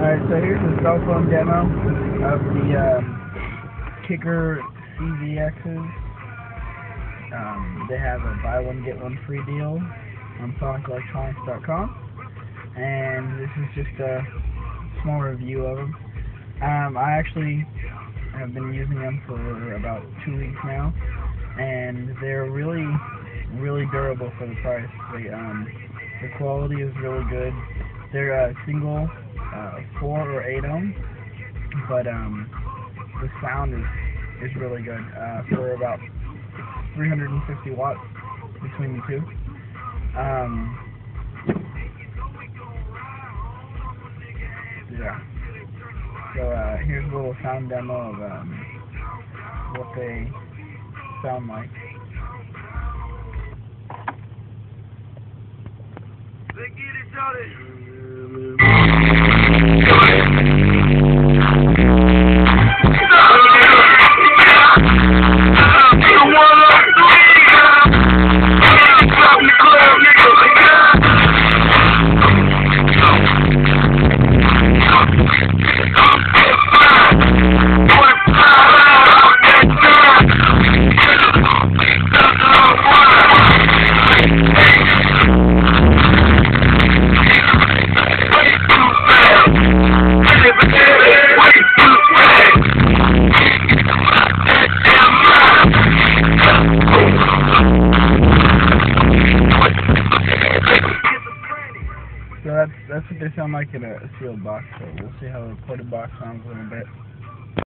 Alright, so here's a cell phone demo of the Kicker CVXs. They have a buy one get one free deal on sonicelectronics.com, and this is just a small review of them. I actually have been using them for about 2 weeks now, and they're really durable for the price. The quality is really good. They're single 4 or 8 ohm, but the sound is really good for about 350 watts between the two. Yeah. So here's a little sound demo of what they sound like. Let's get it, Charlie. So that's what they sound like in a sealed box, so we'll see how the coated box sounds in a bit.